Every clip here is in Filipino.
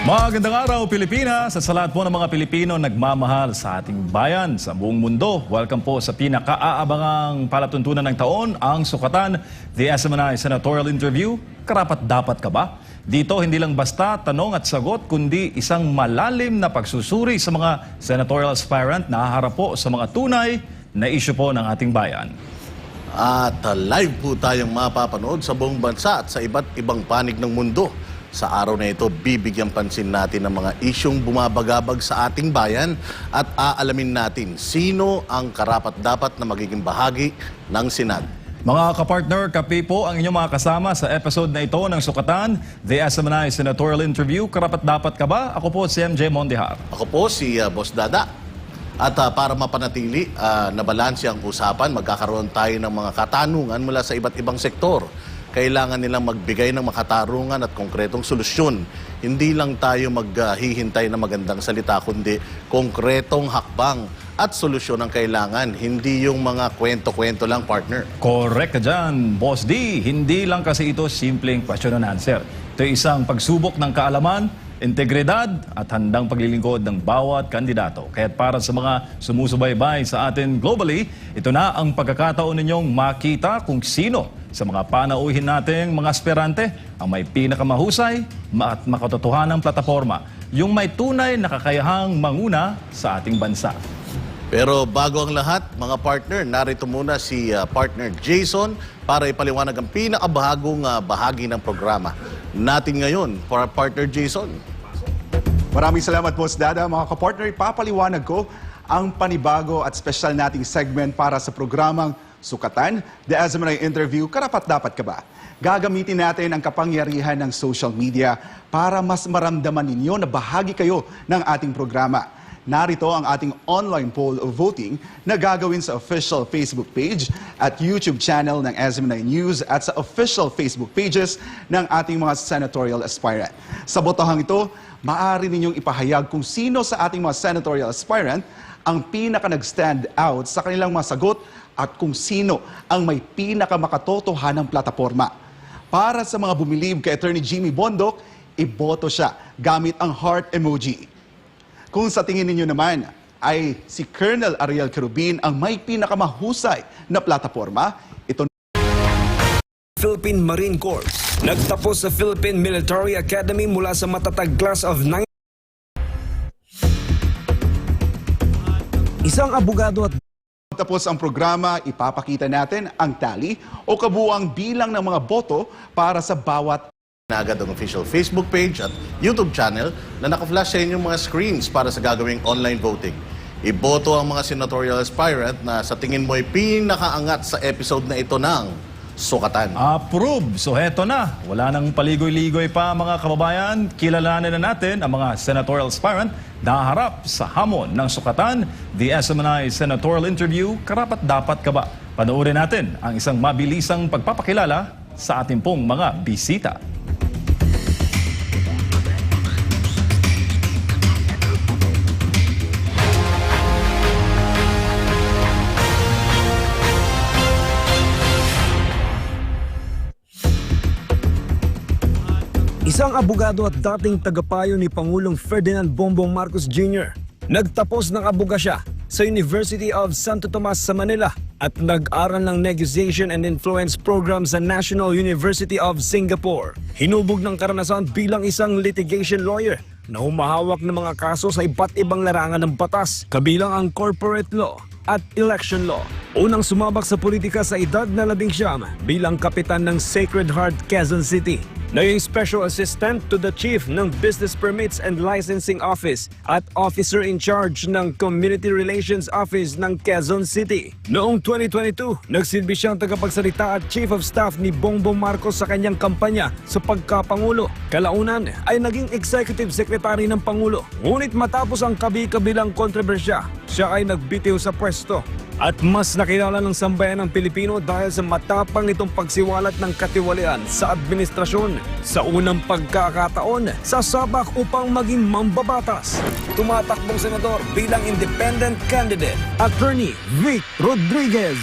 Magandang araw, Pilipinas! At sa lahat po ng mga Pilipino nagmamahal sa ating bayan sa buong mundo. Welcome po sa pinaka-aabangang palatuntunan ng taon, ang sukatan, the SMNI Senatorial Interview. Karapat-dapat ka ba? Dito hindi lang basta tanong at sagot, kundi isang malalim na pagsusuri sa mga senatorial aspirant na haharap po sa mga tunay na isyu po ng ating bayan. At live po tayong mapapanood sa buong bansa at sa iba't ibang panig ng mundo. Sa araw na ito, bibigyan pansin natin ng mga isyong bumabagabag sa ating bayan at aalamin natin sino ang karapat-dapat na magiging bahagi ng Senado. Mga kapartner, kape po ang inyong mga kasama sa episode na ito ng Sukatan, the SMNI Senatorial Interview. Karapat-dapat ka ba? Ako po si MJ Mondihar. Ako po si Boss Dada. At para mapanatili na balanse ang usapan, magkakaroon tayo ng mga katanungan mula sa iba't ibang sektor. Kailangan nilang magbigay ng makatarungan at konkretong solusyon. Hindi lang tayo maghihintay ng magandang salita, kundi konkretong hakbang at solusyon ang kailangan. Hindi yung mga kwento-kwento lang, partner. Correct ka dyan, Boss D. Hindi lang kasi ito simpleng question and answer. Ito ay isang pagsubok ng kaalaman, integridad at handang paglilingkod ng bawat kandidato. Kaya para sa mga sumusubaybay sa atin globally, ito na ang pagkakataon ninyong makita kung sino sa mga panauhin nating mga aspirante ang may pinakamahusay at makatotohanang plataforma, yung may tunay na kakayahang manguna sa ating bansa. Pero bago ang lahat, mga partner, narito muna si partner Jason para ipaliwanag ang pinakabahagong bahagi ng programa natin ngayon. Para partner Jason. Maraming salamat, Boss Dada. Mga kapartner, ipapaliwanag ko ang panibago at special nating segment para sa programang Sukatan, the SMNI Interview. Karapat-dapat ka ba? Gagamitin natin ang kapangyarihan ng social media para mas maramdaman ninyo na bahagi kayo ng ating programa. Narito ang ating online poll of voting na gagawin sa official Facebook page at YouTube channel ng SMNI News at sa official Facebook pages ng ating mga senatorial aspirant. Sa botahang ito, maaari ninyong ipahayag kung sino sa ating mga senatorial aspirant ang pinaka nag-stand out sa kanilang mga sagot at kung sino ang may pinakamakatotohanang plataforma. Para sa mga bumilib kay Attorney Jimmy Bondoc, iboto siya gamit ang heart emoji. Kung sa tingin ninyo naman ay si Colonel Ariel Kerubin ang may pinakamahusay na plataforma, ito Philippine Marine Corps. Nagtapos sa Philippine Military Academy mula sa matatag class of 9. Isang abogado at tapos ang programa, ipapakita natin ang tally o kabuuang bilang ng mga boto para sa bawat Agad ang official Facebook page at YouTube channel na naka-flash sa inyong mga screens para sa gagawing online voting. Iboto ang mga senatorial aspirant na sa tingin mo ay pinakaangat sa episode na ito ng Sukatan. Approve! So heto na, wala nang paligoy-ligoy pa mga kababayan. Kilalanin na natin ang mga senatorial aspirant na harap sa hamon ng Sukatan, the SMNI Senatorial Interview. Karapat-dapat ka ba? Panoorin natin ang isang mabilisang pagpapakilala sa ating pong mga bisita. Isang abogado at dating tagapayo ni Pangulong Ferdinand Bongbong Marcos Jr. Nagtapos ng abogasya sa University of Santo Tomas sa Manila at nag-aral ng Negotiation and Influence Program sa National University of Singapore. Hinubog ng karanasan bilang isang litigation lawyer na humahawak ng mga kaso sa iba't ibang larangan ng batas, kabilang ang corporate law at election law. Unang sumabak sa politika sa edad na 19 bilang kapitan ng Sacred Heart, Quezon City. Naging Special Assistant to the Chief ng Business Permits and Licensing Office at Officer in Charge ng Community Relations Office ng Quezon City. Noong 2022, nagsilbi siyang tagapagsalita at Chief of Staff ni Bongbong Marcos sa kanyang kampanya sa pagkapangulo. Kalaunan ay naging Executive Secretary ng Pangulo. Ngunit matapos ang kabi-kabilang kontrobersya, siya ay nagbitiw sa pwesto. At mas nakilala ng sambayan ng Pilipino dahil sa matapang nitong pagsiwalat ng katiwalian sa administrasyon. Sa unang pagkakataon, sasabak upang maging mambabatas. Tumatakbong senador bilang independent candidate, Attorney Vic Rodriguez.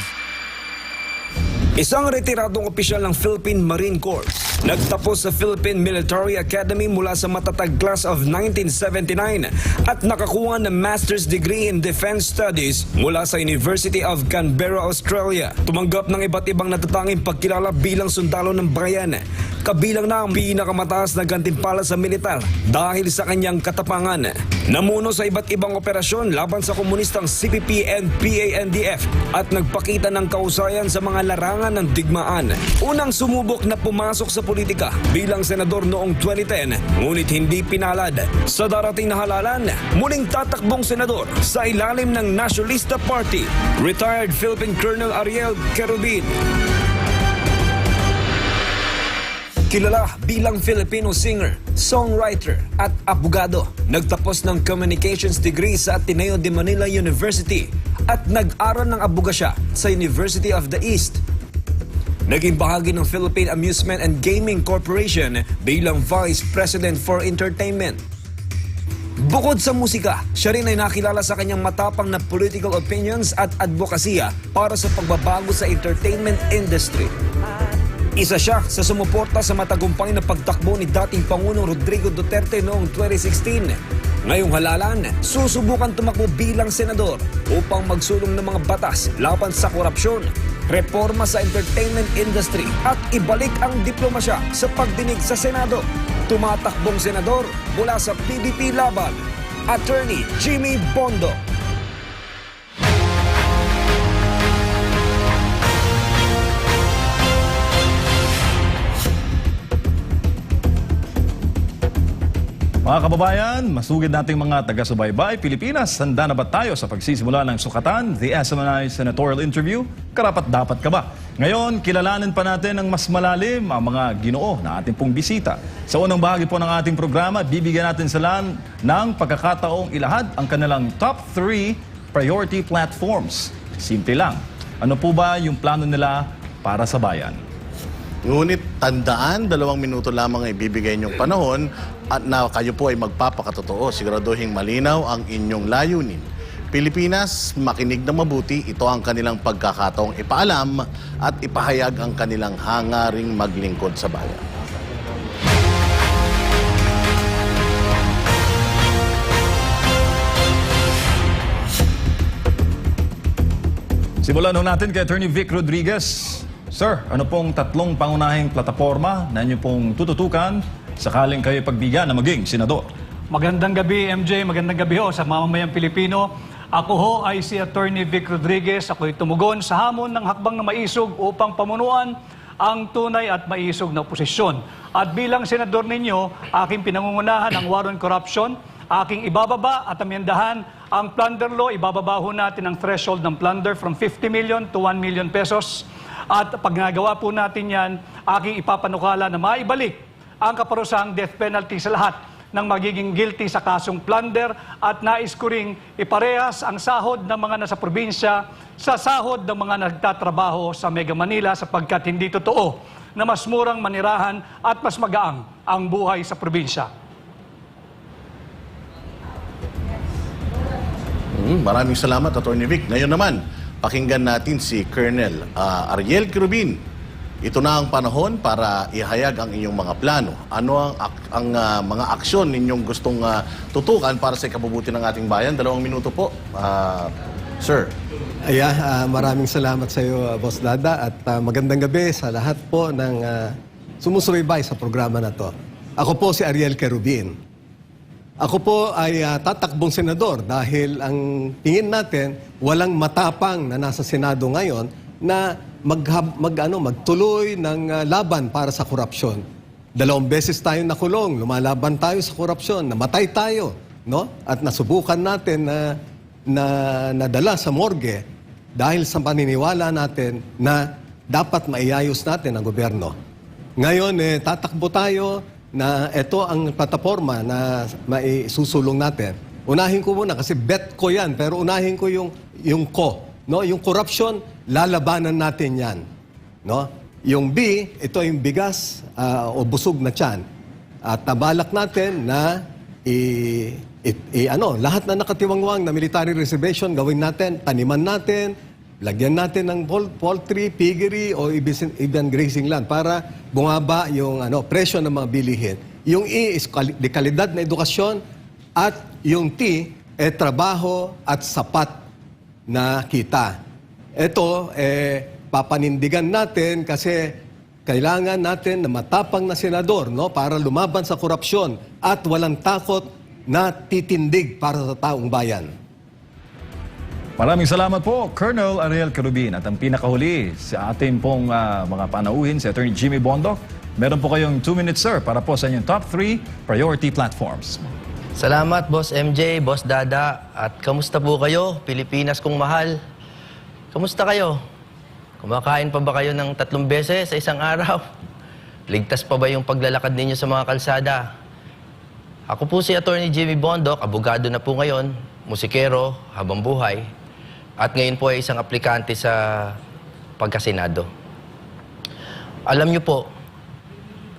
Isang retiradong opisyal ng Philippine Marine Corps Nagtapos sa Philippine Military Academy mula sa matatag class of 1979 at nakakuha ng master's degree in defense studies mula sa University of Canberra, Australia. Tumanggap ng iba't ibang natatanging pagkilala bilang sundalo ng bayan. Kabilang na ang pinakamataas na gantimpala sa militar dahil sa kanyang katapangan. Namuno sa iba't ibang operasyon laban sa komunistang CPP and PANDF at nagpakita ng kausayan sa mga larangan ng digmaan. Unang sumubok na pumasok sa politika bilang senador noong 2010 ngunit hindi pinalad. Sa darating na halalan, muling tatakbong senador sa ilalim ng Nacionalista Party, retired Philippine Colonel Ariel Querubin. Kilala bilang Filipino singer, songwriter at abogado. Nagtapos ng communications degree sa Ateneo de Manila University at nag-aral ng abogasya sa University of the East. Naging bahagi ng Philippine Amusement and Gaming Corporation bilang Vice President for Entertainment. Bukod sa musika, siya rin ay nakilala sa kanyang matapang na political opinions at advokasya para sa pagbabago sa entertainment industry. Isa siya sa sumuporta sa matagumpay na pagtakbo ni dating Pangulong Rodrigo Duterte noong 2016. Ngayong halalan, susubukan tumakbo bilang senador upang magsulong ng mga batas laban sa korupsyon, reforma sa entertainment industry at ibalik ang diplomasya sa pagdinig sa Senado. Tumatakbong senador mula sa PDP Laban, Attorney Jimmy Bondo. Mga kababayan, masugid nating mga taga-subaybay Pilipinas, handa na ba tayo sa pagsisimula ng sukatan, the SMNI Senatorial Interview? Karapat dapat ka ba? Ngayon, kilalanin pa natin ng mas malalim ang mga ginoo na ating pong bisita. Sa unang bahagi po ng ating programa, bibigyan natin sila ng pagkakataong ilahad ang kanilang top 3 priority platforms. Simple lang. Ano po ba yung plano nila para sa bayan? Ngunit tandaan, 2 minuto lamang ay ibibigay niyong panahon at na kayo po ay magpapakatotoo. Siguraduhin malinaw ang inyong layunin. Pilipinas, makinig na mabuti. Ito ang kanilang pagkakataong ipaalam at ipahayag ang kanilang hangaring maglingkod sa bayan. Simulan natin kay Attorney Vic Rodriguez. Sir, ano pong 3 pangunahing plataforma na inyo pong tututukan sakaling kayo pagbigyan na maging senador? Magandang gabi, MJ. Magandang gabi ho sa mamamayang Pilipino. Ako ho ay si Attorney Vic Rodriguez. Ako'y tumugon sa hamon ng hakbang na maisog upang pamunuan ang tunay at maisog na oposisyon. At bilang senador ninyo, aking pinangungunahan ang war on corruption, aking ibababa at amyendahan ang plunder law. Ibababa ho natin ang threshold ng plunder from 50 million to 1 million pesos. At pag nagawa po natin yan, aking ipapanukala na maibalik ang kaparusahang death penalty sa lahat ng magiging guilty sa kasong plunder at nais ko ring iparehas ang sahod ng mga nasa probinsya sa sahod ng mga nagtatrabaho sa Mega Manila sapagkat hindi totoo na mas murang manirahan at mas magaang ang buhay sa probinsya. Maraming salamat, Atty. Vic. Ngayon naman, pakinggan natin si Colonel Ariel Querubin. Ito na ang panahon para ihayag ang inyong mga plano. Ano ang mga aksyon ninyong gustong tutukan para sa ikabubuti ng ating bayan? 2 minuto po, sir. Maraming salamat sa iyo, Boss Dada, at magandang gabi sa lahat po ng sumusubaybay sa programa na to. Ako po si Ariel Querubin. Ako po ay tatakbong senador dahil ang tingin natin walang matapang na nasa Senado ngayon na magtuloy ng laban para sa korupsyon. 2 beses tayong nakulong, lumalaban tayo sa korupsyon, namatay tayo, no? At nasubukan natin na nadala sa morgue dahil sa paniniwala natin na dapat maiayos natin ang gobyerno. Ngayon, tatakbo tayo na ito ang plataforma na maisusulong natin. Unahin ko muna kasi bet ko yan, pero unahin ko yung ko. No? Yung corruption, lalabanan natin yan. No? Yung B, ito yung bigas o busog na tiyan. At nabalak natin na lahat na nakatiwangwang na military reservation, gawin natin, taniman natin, lagyan natin ng poultry, piggery o even grazing land para bumaba yung presyo ng mga bilihin. Yung E is de kalidad na edukasyon at yung T trabaho at sapat na kita. Ito papanindigan natin kasi kailangan natin na matapang na senador, no, para lumaban sa korupsyon at walang takot na titindig para sa taong bayan. Maraming salamat po, Colonel Ariel Querubin. At ang pinakahuli sa ating pong mga panauhin, si Attorney Jimmy Bondoc, meron po kayong 2 minutes, sir, para po sa inyong top 3 priority platforms. Salamat, Boss MJ, Boss Dada. At kamusta po kayo, Pilipinas kong mahal? Kamusta kayo? Kumakain pa ba kayo ng 3 beses sa isang araw? Ligtas pa ba yung paglalakad ninyo sa mga kalsada? Ako po si Attorney Jimmy Bondoc, abogado na po ngayon, musikero, habang buhay, at ngayon po ay isang aplikante sa pagkasenado. Alam niyo po,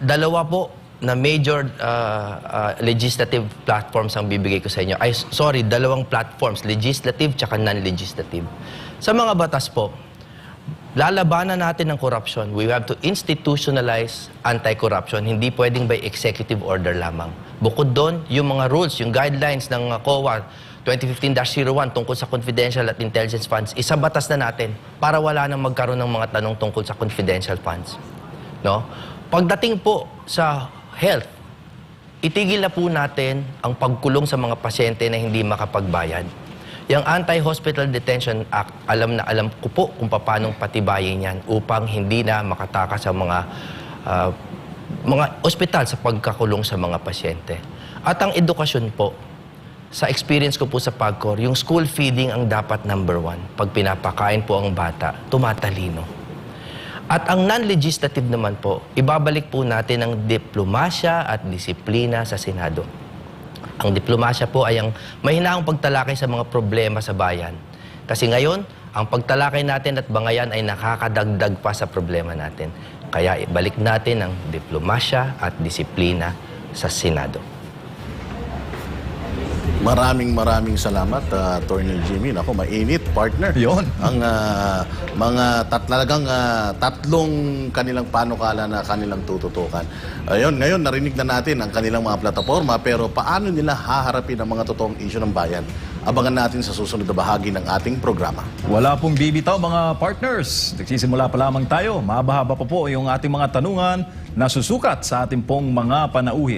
dalawa po na major legislative platforms ang bibigay ko sa inyo. Dalawang platforms, legislative tsaka non-legislative. Sa mga batas po, lalabanan natin ang corruption. We have to institutionalize anti-corruption. Hindi pwedeng by executive order lamang. Bukod doon, yung mga rules, yung guidelines ng COA 2015-01 tungkol sa confidential at intelligence funds, isabatas na natin para wala nang magkaroon ng mga tanong tungkol sa confidential funds. No? Pagdating po sa health, itigil na po natin ang pagkulong sa mga pasyente na hindi makapagbayad. Yung Anti-Hospital Detention Act, alam na alam ko po kung paano patibayin yan upang hindi na makatakas sa mga ospital sa pagkakulong sa mga pasyente. At ang edukasyon po, sa experience ko po sa PAGCOR, yung school feeding ang dapat number 1. Pag pinapakain po ang bata, tumatalino. At ang non-legislative naman po, ibabalik po natin ang diplomasya at disiplina sa Senado. Ang diplomasya po ay ang mahinaang pagtalakay sa mga problema sa bayan. Kasi ngayon, ang pagtalakay natin at bangayan ay nakakadagdag pa sa problema natin. Kaya ibalik natin ang diplomasya at disiplina sa Senado. Maraming salamat, Attorney Jimmy. Ako, mainit, partner. Yun. Ang talagang tatlong kanilang panukala na kanilang tututukan. Ayun, ngayon narinig na natin ang kanilang mga plataforma, pero paano nila haharapin ang mga totoong issue ng bayan? Abangan natin sa susunod na bahagi ng ating programa. Wala pong bibitaw mga partners. Nagsisimula pa lamang tayo. Mahaba-haba pa po yung ating mga tanungan na susukat sa ating pong mga panauhin.